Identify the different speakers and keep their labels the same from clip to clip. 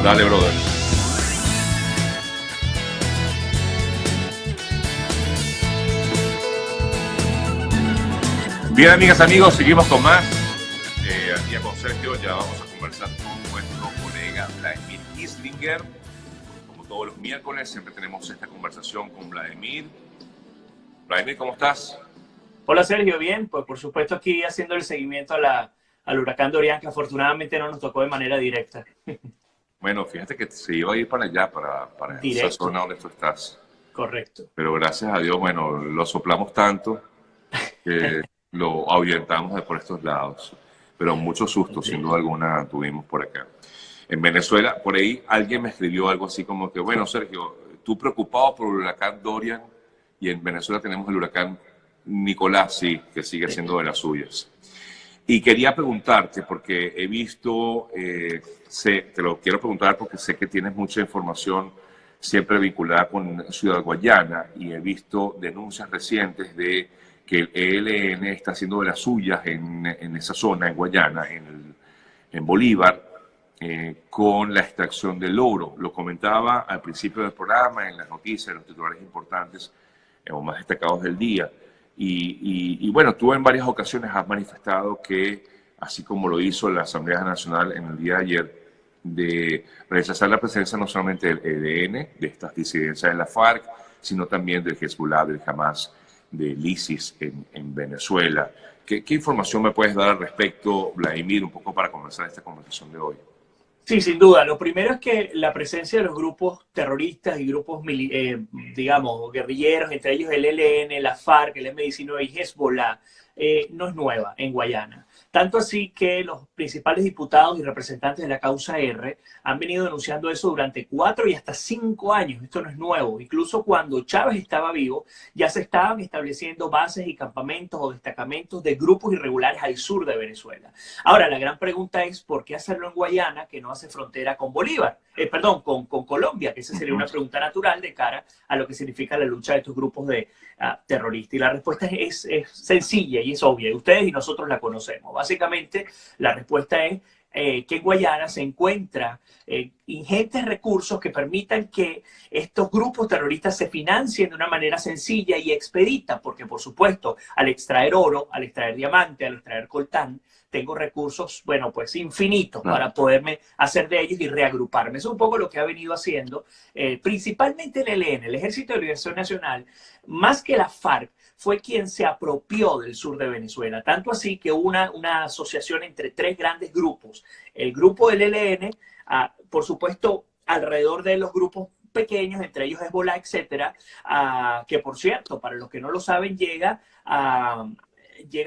Speaker 1: Dale, brother. Bien, amigas, amigos, seguimos con más. Aquí con Sergio ya vamos a conversar con nuestro colega Vladimir Kislinger. Como todos los miércoles, siempre tenemos esta conversación con Vladimir. Vladimir, ¿cómo estás?
Speaker 2: Hola Sergio, bien, pues por supuesto aquí haciendo el seguimiento al huracán Dorian, que afortunadamente no nos tocó de manera directa.
Speaker 1: Bueno, fíjate que se iba a ir para allá, para esa zona donde tú estás.
Speaker 2: Correcto.
Speaker 1: Pero gracias a Dios, bueno, lo soplamos tanto que lo ahuyentamos de por estos lados. Pero mucho susto, sin duda alguna, tuvimos por acá. En Venezuela, por ahí alguien me escribió algo así como que, bueno, Sergio, tú preocupado por el huracán Dorian y en Venezuela tenemos el huracán Nicolás, sí, que sigue siendo de las suyas. Y quería preguntarte, porque he visto, te lo quiero preguntar porque sé que tienes mucha información siempre vinculada con Ciudad Guayana y he visto denuncias recientes de que el ELN está haciendo de las suyas en esa zona, en Guayana, en Bolívar, con la extracción del oro. Lo comentaba al principio del programa, en las noticias, en los titulares importantes o más destacados del día. Y bueno, tú en varias ocasiones has manifestado que, así como lo hizo la Asamblea Nacional en el día de ayer, de rechazar la presencia no solamente del ELN, de estas disidencias de la FARC, sino también del Hezbollah, del Hamas, del ISIS en Venezuela. ¿Qué información me puedes dar al respecto, Vladimir, un poco para comenzar esta conversación de hoy?
Speaker 2: Sí, sin duda. Lo primero es que la presencia de los grupos terroristas y grupos, digamos, guerrilleros, entre ellos el ELN, la FARC, el M-19 y Hezbollah, no es nueva en Guayana. Tanto así que los principales diputados y representantes de la causa R han venido denunciando eso durante 4 y hasta 5 años. Esto no es nuevo. Incluso cuando Chávez estaba vivo, ya se estaban estableciendo bases y campamentos o destacamentos de grupos irregulares al sur de Venezuela. Ahora, la gran pregunta es, ¿por qué hacerlo en Guayana, que no hace frontera con Bolívar? Con Colombia, que esa sería una pregunta natural de cara a lo que significa la lucha de estos grupos de terroristas. Y la respuesta es sencilla y es obvia. Ustedes y nosotros la conocemos. Básicamente, la respuesta es que en Guayana se encuentran ingentes recursos que permitan que estos grupos terroristas se financien de una manera sencilla y expedita, porque por supuesto, al extraer oro, al extraer diamante, al extraer coltán, tengo recursos, bueno, pues infinitos para poderme hacer de ellos y reagruparme. Eso es un poco lo que ha venido haciendo principalmente el ELN, el Ejército de Liberación Nacional, más que la FARC, fue quien se apropió del sur de Venezuela. Tanto así que hubo una asociación entre 3 grandes grupos. El grupo del ELN, por supuesto, alrededor de los grupos pequeños, entre ellos Hezbollah, etcétera, que por cierto, para los que no lo saben, llega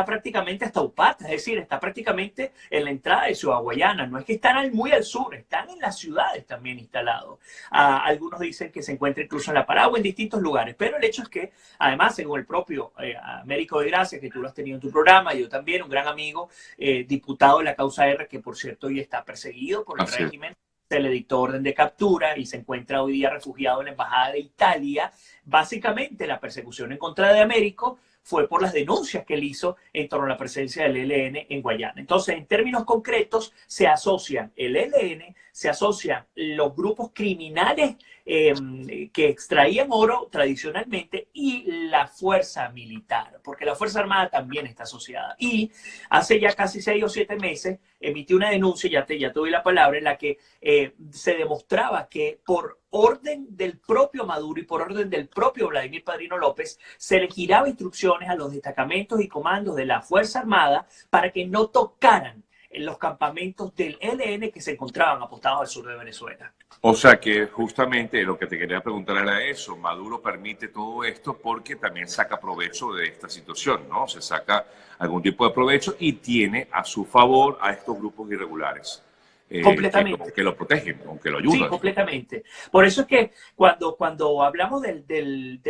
Speaker 2: prácticamente hasta Upata, es decir, está prácticamente en la entrada de Ciudad Guayana. No es que están muy al sur, están en las ciudades también instalados. Algunos dicen que se encuentra incluso en La Paragua, en distintos lugares, pero el hecho es que, además, según el propio Américo de Gracia, que tú lo has tenido en tu programa, yo también, un gran amigo, diputado de la causa R, que por cierto hoy está perseguido por el régimen, se le dictó orden de captura y se encuentra hoy día refugiado en la Embajada de Italia. Básicamente, la persecución en contra de Américo fue por las denuncias que él hizo en torno a la presencia del ELN en Guayana. Entonces, en términos concretos, se asocian el ELN, se asocian los grupos criminales que extraían oro tradicionalmente y la fuerza militar, porque la Fuerza Armada también está asociada. Y hace ya casi 6 o 7 meses emitió una denuncia, ya te doy la palabra, en la que se demostraba que por orden del propio Maduro y por orden del propio Vladimir Padrino López, se le giraba instrucciones a los destacamentos y comandos de la Fuerza Armada para que no tocaran en los campamentos del ELN que se encontraban apostados al sur de Venezuela.
Speaker 1: O sea que justamente lo que te quería preguntar era eso, Maduro permite todo esto porque también saca provecho de esta situación, ¿no? Se saca algún tipo de provecho y tiene a su favor a estos grupos irregulares.
Speaker 2: Completamente.
Speaker 1: Que lo protegen, aunque lo ayudan.
Speaker 2: Sí, completamente. Por eso es que cuando hablamos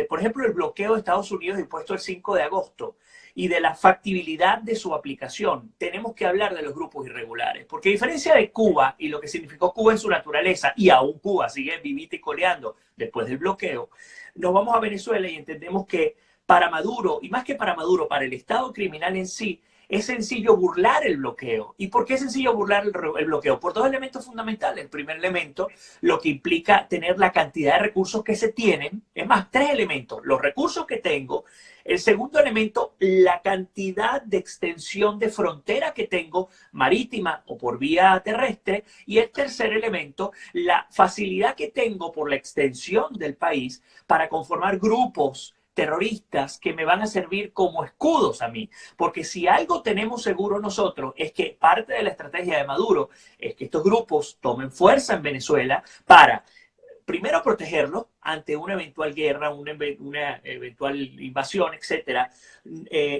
Speaker 2: por ejemplo, el bloqueo de Estados Unidos impuesto el 5 de agosto y de la factibilidad de su aplicación, tenemos que hablar de los grupos irregulares. Porque a diferencia de Cuba y lo que significó Cuba en su naturaleza, y aún Cuba sigue vivita y coleando después del bloqueo, nos vamos a Venezuela y entendemos que para Maduro, y más que para Maduro, para el Estado criminal en sí, es sencillo burlar el bloqueo. ¿Y por qué es sencillo burlar el bloqueo? Por dos elementos fundamentales. El primer elemento, lo que implica tener la cantidad de recursos que se tienen. Es más, tres elementos. Los recursos que tengo. El segundo elemento, la cantidad de extensión de frontera que tengo, marítima o por vía terrestre. Y el tercer elemento, la facilidad que tengo por la extensión del país para conformar grupos terroristas que me van a servir como escudos a mí. Porque si algo tenemos seguro nosotros es que parte de la estrategia de Maduro es que estos grupos tomen fuerza en Venezuela para, primero, protegerlos ante una eventual guerra, una eventual invasión, etcétera.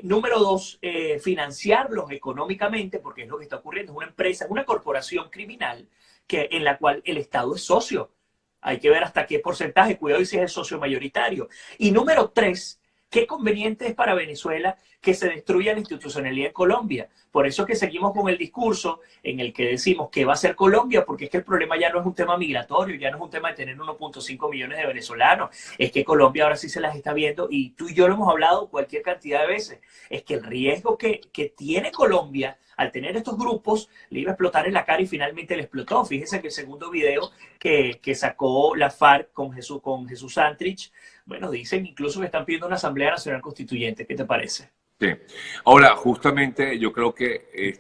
Speaker 2: Número dos, financiarlos económicamente, porque es lo que está ocurriendo. Es una empresa, una corporación criminal en la cual el Estado es socio. Hay que ver hasta qué porcentaje, cuidado y si es el socio mayoritario. Y número tres, qué conveniente es para Venezuela que se destruya la institucionalidad en Colombia. Por eso es que seguimos con el discurso en el que decimos que va a ser Colombia, porque es que el problema ya no es un tema migratorio, ya no es un tema de tener 1.5 millones de venezolanos, es que Colombia ahora sí se las está viendo, y tú y yo lo hemos hablado cualquier cantidad de veces, es que el riesgo que tiene Colombia al tener estos grupos le iba a explotar en la cara y finalmente le explotó. Fíjense que el segundo video que sacó la FARC con Jesús Santrich, bueno, dicen incluso que están pidiendo una Asamblea Nacional Constituyente. ¿Qué te parece?
Speaker 1: Sí. Ahora, justamente yo creo que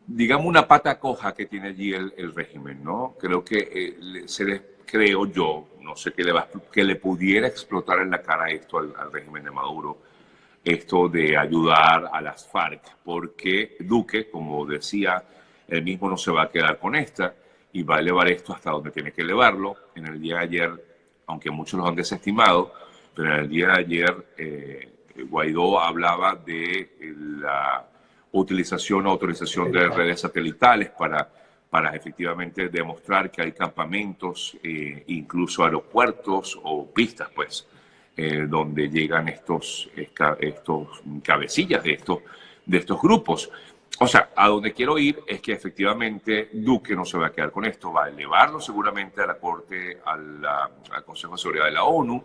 Speaker 1: digamos, una pata coja que tiene allí el régimen, ¿no? Creo que creo yo, no sé qué le pudiera explotar en la cara esto al régimen de Maduro, esto de ayudar a las FARC, porque Duque, como decía, él mismo no se va a quedar con esta y va a elevar esto hasta donde tiene que elevarlo. En el día de ayer, aunque muchos lo han desestimado, pero en el día de ayer Guaidó hablaba de la utilización o autorización de redes satelitales para efectivamente demostrar que hay campamentos, incluso aeropuertos o pistas, pues, donde llegan estos cabecillas de estos grupos. O sea, a donde quiero ir es que efectivamente Duque no se va a quedar con esto, va a elevarlo seguramente a la Corte, al Consejo de Seguridad de la ONU.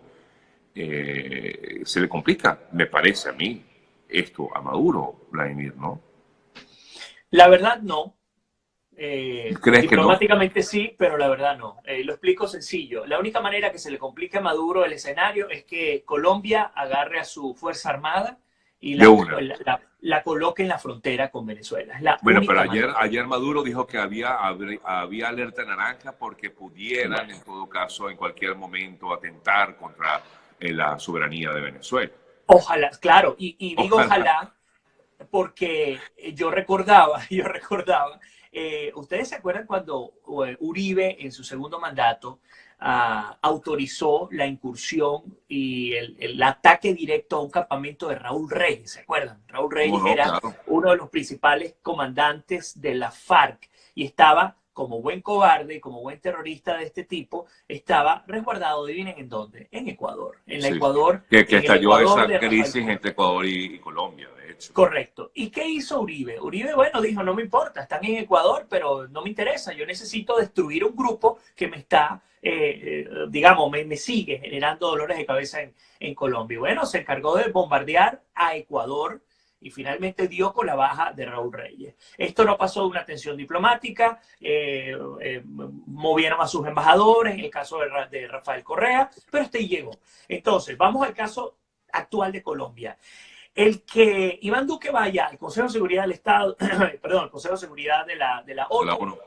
Speaker 1: Se le complica, me parece a mí, esto a Maduro, Vladimir, ¿no?
Speaker 2: La verdad, no.
Speaker 1: ¿Crees que no?
Speaker 2: Diplomáticamente sí, pero la verdad no. Lo explico sencillo. La única manera que se le complique a Maduro el escenario es que Colombia agarre a su Fuerza Armada y la coloque en la frontera con Venezuela. Es la
Speaker 1: Bueno,
Speaker 2: única
Speaker 1: pero
Speaker 2: manera.
Speaker 1: ayer Maduro dijo que había alerta naranja porque pudieran, en todo caso, en cualquier momento atentar contra la soberanía de Venezuela.
Speaker 2: Ojalá, claro, y digo ojalá porque yo recordaba, ¿ustedes se acuerdan cuando Uribe en su segundo mandato autorizó la incursión y el ataque directo a un campamento de Raúl Reyes? ¿Se acuerdan? Raúl Reyes era
Speaker 1: Claro.
Speaker 2: uno de los principales comandantes de la FARC y estaba, como buen cobarde y como buen terrorista de este tipo, estaba resguardado, adivinen en dónde, en Ecuador. En
Speaker 1: Sí.
Speaker 2: Ecuador.
Speaker 1: Que
Speaker 2: en
Speaker 1: estalló
Speaker 2: Ecuador
Speaker 1: esa crisis entre Ecuador y Colombia, de hecho.
Speaker 2: Correcto. ¿Y qué hizo Uribe? Uribe, bueno, dijo, no me importa, están en Ecuador, pero no me interesa. Yo necesito destruir un grupo que me está, digamos, me sigue generando dolores de cabeza en Colombia. Bueno, se encargó de bombardear a Ecuador y finalmente dio con la baja de Raúl Reyes. Esto no pasó de una tensión diplomática, movieron a sus embajadores, en el caso de Rafael Correa, pero hasta ahí llegó. Entonces, vamos al caso actual de Colombia. El que Iván Duque vaya al Consejo de Seguridad del Estado, perdón, al Consejo de Seguridad de la ONU,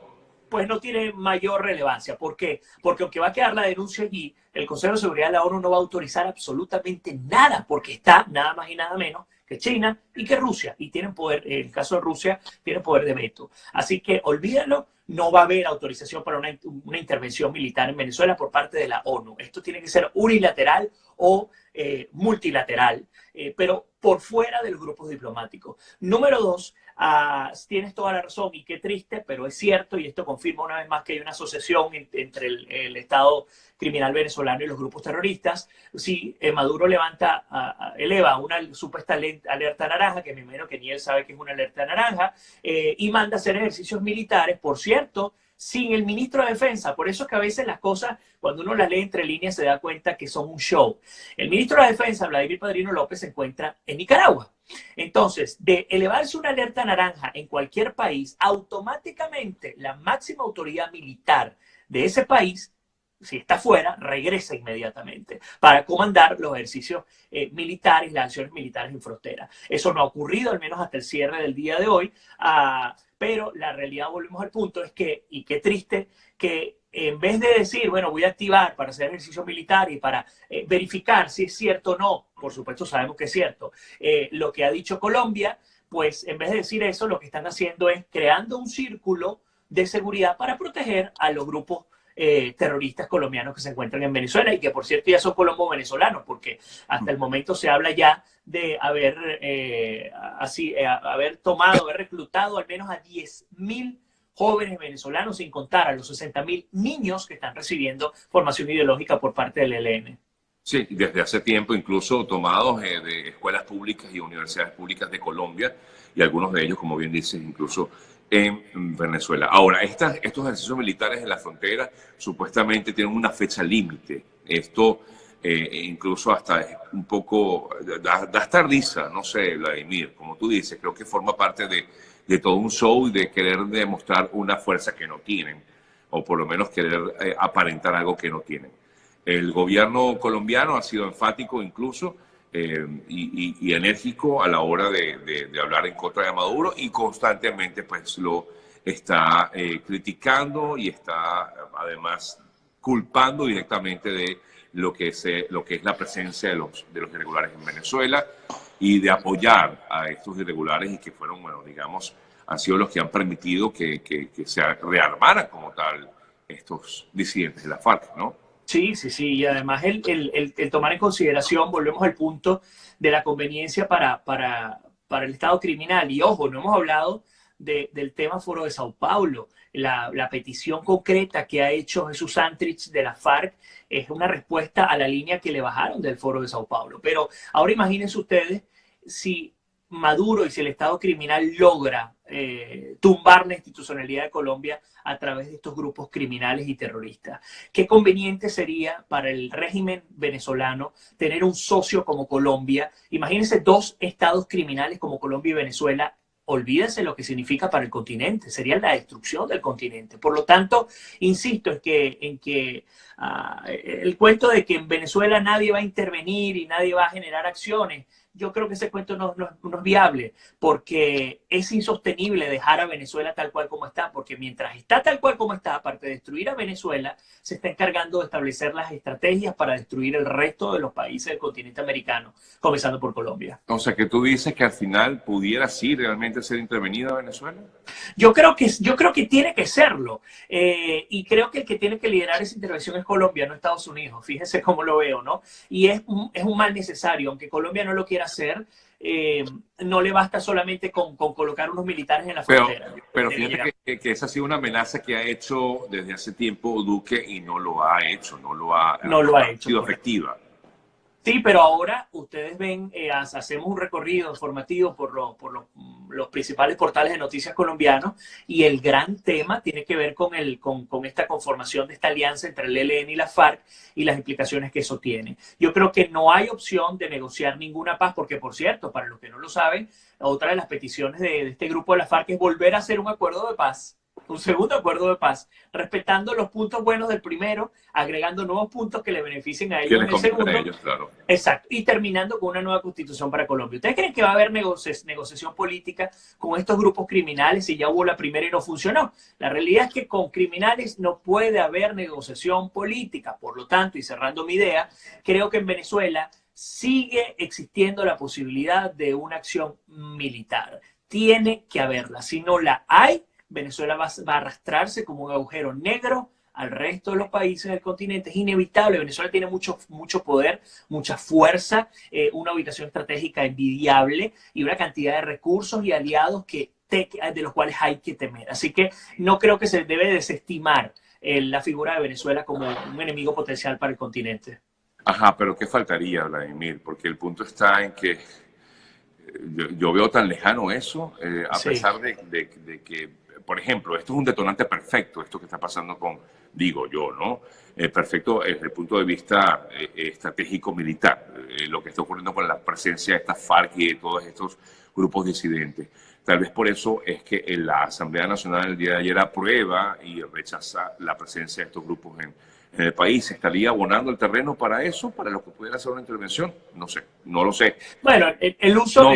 Speaker 2: pues no tiene mayor relevancia. ¿Por qué? Porque aunque va a quedar la denuncia allí, el Consejo de Seguridad de la ONU no va a autorizar absolutamente nada, porque está nada más y nada menos que China y que Rusia, y tienen poder, en el caso de Rusia, tienen poder de veto. Así que olvídalo, no va a haber autorización para una intervención militar en Venezuela por parte de la ONU. Esto tiene que ser unilateral o multilateral, pero por fuera de los grupos diplomáticos. Número dos, tienes toda la razón y qué triste, pero es cierto, y esto confirma una vez más que hay una asociación entre el Estado criminal venezolano y los grupos terroristas. Si Maduro eleva una supuesta alerta naranja, que me imagino que ni él sabe que es una alerta naranja, y manda a hacer ejercicios militares, por cierto, sin el ministro de Defensa. Por eso es que a veces las cosas, cuando uno las lee entre líneas, se da cuenta que son un show. El ministro de Defensa, Vladimir Padrino López, se encuentra en Nicaragua. Entonces, de elevarse una alerta naranja en cualquier país, automáticamente la máxima autoridad militar de ese país, si está fuera, regresa inmediatamente para comandar los ejercicios militares, las acciones militares en frontera. Eso no ha ocurrido, al menos hasta el cierre del día de hoy, pero la realidad, volvemos al punto, es que, y qué triste, que en vez de decir, bueno, voy a activar para hacer ejercicio militar y para verificar si es cierto o no, por supuesto sabemos que es cierto, lo que ha dicho Colombia, pues en vez de decir eso, lo que están haciendo es creando un círculo de seguridad para proteger a los grupos terroristas colombianos que se encuentran en Venezuela y que, por cierto, ya son colombo-venezolanos, porque hasta el momento se habla ya de haber tomado, haber reclutado al menos a 10.000 jóvenes venezolanos, sin contar a los 60.000 niños que están recibiendo formación ideológica por parte del ELN.
Speaker 1: Sí, desde hace tiempo, incluso tomados de escuelas públicas y universidades públicas de Colombia, y algunos de ellos, como bien dices, incluso en Venezuela. Ahora, estos ejercicios militares en la frontera supuestamente tienen una fecha límite. Esto incluso hasta es un poco, da hasta risa, no sé, Vladimir, como tú dices, creo que forma parte de todo un show y de querer demostrar una fuerza que no tienen, o por lo menos querer aparentar algo que no tienen. El gobierno colombiano ha sido enfático incluso y enérgico a la hora de hablar en contra de Maduro y constantemente pues lo está criticando y está además culpando directamente de lo que es la presencia de los irregulares en Venezuela y de apoyar a estos irregulares y que fueron, bueno, digamos, han sido los que han permitido que se rearmaran como tal estos disidentes de la FARC, ¿no?
Speaker 2: Sí, sí, sí, y además el tomar en consideración, volvemos al punto de la conveniencia para el Estado criminal. Y ojo, no hemos hablado del tema Foro de Sao Paulo. La petición concreta que ha hecho Jesús Santrich de la FARC es una respuesta a la línea que le bajaron del Foro de Sao Paulo. Pero ahora imagínense ustedes si Maduro y si el Estado criminal logra tumbar la institucionalidad de Colombia a través de estos grupos criminales y terroristas. Qué conveniente sería para el régimen venezolano tener un socio como Colombia. Imagínense dos estados criminales como Colombia y Venezuela. Olvídense lo que significa para el continente, sería la destrucción del continente. Por lo tanto, insisto en que el cuento de que en Venezuela nadie va a intervenir y nadie va a generar acciones, yo creo que ese cuento no es viable, porque es insostenible dejar a Venezuela tal cual como está, porque mientras está tal cual como está, aparte de destruir a Venezuela, se está encargando de establecer las estrategias para destruir el resto de los países del continente americano, comenzando por Colombia.
Speaker 1: O sea, que tú dices que al final pudiera sí realmente ser intervenida Venezuela.
Speaker 2: Yo creo que tiene que serlo, y creo que el que tiene que liderar esa intervención es Colombia, no Estados Unidos. Fíjense cómo lo veo, ¿no? Y es un mal necesario, aunque Colombia no lo quiera hacer, no le basta solamente con colocar unos militares en la frontera.
Speaker 1: Pero fíjate que esa ha sido una amenaza que ha hecho desde hace tiempo Duque y no lo ha hecho, no lo ha sido efectiva.
Speaker 2: Sí, pero ahora ustedes ven, hacemos un recorrido informativo por los principales portales de noticias colombianos y el gran tema tiene que ver con esta conformación de esta alianza entre el ELN y la FARC y las implicaciones que eso tiene. Yo creo que no hay opción de negociar ninguna paz porque, por cierto, para los que no lo saben, otra de las peticiones de este grupo de la FARC es volver a hacer un acuerdo de paz. Un segundo acuerdo de paz, respetando los puntos buenos del primero, agregando nuevos puntos que le beneficien a ellos en el segundo.
Speaker 1: Ellos, claro.
Speaker 2: Exacto, y terminando con una nueva constitución para Colombia. ¿Ustedes creen que va a haber negociación política con estos grupos criminales si ya hubo la primera y no funcionó? La realidad es que con criminales no puede haber negociación política. Por lo tanto, y cerrando mi idea, creo que en Venezuela sigue existiendo la posibilidad de una acción militar. Tiene que haberla. Si no la hay, Venezuela va a arrastrarse como un agujero negro al resto de los países del continente. Es inevitable. Venezuela tiene mucho poder, mucha fuerza, una ubicación estratégica envidiable y una cantidad de recursos y aliados de los cuales hay que temer. Así que no creo que se debe desestimar la figura de Venezuela como un enemigo potencial para el continente.
Speaker 1: Ajá, pero ¿qué faltaría, Vladimir? Porque el punto está en que yo veo tan lejano eso, a pesar de que por ejemplo, esto es un detonante perfecto, esto que está pasando con, digo yo, ¿no? Perfecto desde el punto de vista estratégico militar, lo que está ocurriendo con la presencia de estas FARC y de todos estos grupos disidentes. Tal vez por eso es que la Asamblea Nacional el día de ayer aprueba y rechaza la presencia de estos grupos en el país. ¿Se estaría abonando el terreno para eso, para lo que pudiera ser una intervención? No sé, no lo sé.
Speaker 2: Bueno, el uso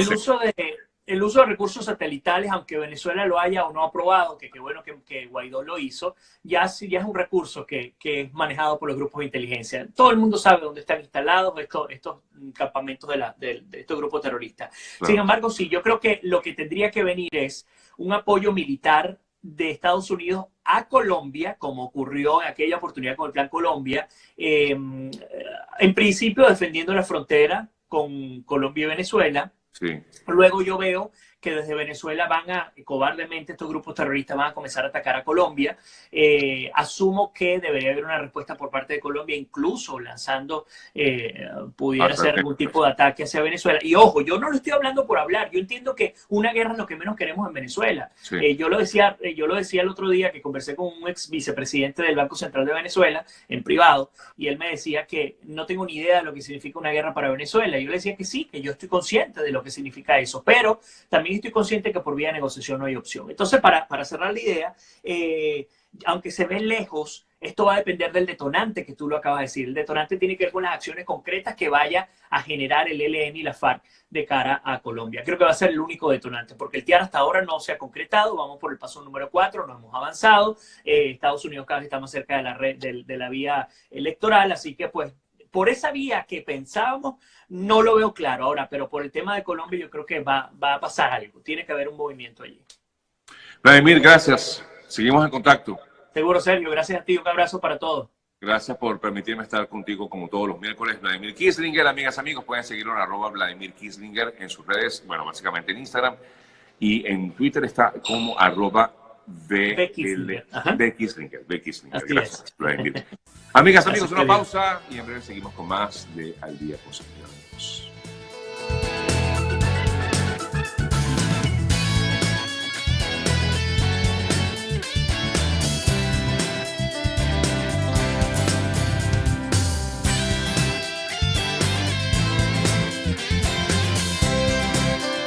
Speaker 2: de recursos satelitales, aunque Venezuela lo haya o no aprobado, que qué bueno que Guaidó lo hizo, ya es un recurso que es manejado por los grupos de inteligencia. Todo el mundo sabe dónde están instalados estos campamentos de estos grupos terroristas.
Speaker 1: Claro.
Speaker 2: Sin embargo, sí, yo creo que lo que tendría que venir es un apoyo militar de Estados Unidos a Colombia, como ocurrió en aquella oportunidad con el Plan Colombia, en principio defendiendo la frontera con Colombia y Venezuela.
Speaker 1: Sí.
Speaker 2: Luego yo veo que desde Venezuela cobardemente estos grupos terroristas van a comenzar a atacar a Colombia. Asumo que debería haber una respuesta por parte de Colombia, incluso lanzando, pudiera ser algún tipo de ataque hacia Venezuela. Y ojo, yo no lo estoy hablando por hablar, yo entiendo que una guerra es lo que menos queremos en Venezuela.
Speaker 1: Sí.
Speaker 2: Yo lo decía el otro día que conversé con un ex vicepresidente del Banco Central de Venezuela, en privado, y él me decía que no tengo ni idea de lo que significa una guerra para Venezuela. Y yo le decía que sí, que yo estoy consciente de lo que significa eso, pero también estoy consciente que por vía de negociación no hay opción. Entonces, para cerrar la idea, aunque se ve lejos, esto va a depender del detonante que tú lo acabas de decir. El detonante tiene que ver con las acciones concretas que vaya a generar el ELN y la FARC de cara a Colombia. Creo que va a ser el único detonante, porque el TIAR hasta ahora no se ha concretado. Vamos por el paso número 4, no hemos avanzado. Estados Unidos cada vez está más cerca de la red, de la vía electoral, así que pues por esa vía que pensábamos, no lo veo claro ahora, pero por el tema de Colombia yo creo que va a pasar algo. Tiene que haber un movimiento allí.
Speaker 1: Vladimir, gracias. Seguimos en contacto.
Speaker 2: Seguro, Sergio. Gracias a ti. Un abrazo para todos.
Speaker 1: Gracias por permitirme estar contigo como todos los miércoles. Vladimir Kieslinger, amigas, amigos, pueden seguirlo en @Vladimir Kieslinger en sus redes, bueno, básicamente en Instagram, y en Twitter está como @VKieslinger. Gracias, Vladimir. Amigas, amigos, una pausa y en breve seguimos con más de Al Día con Sergio.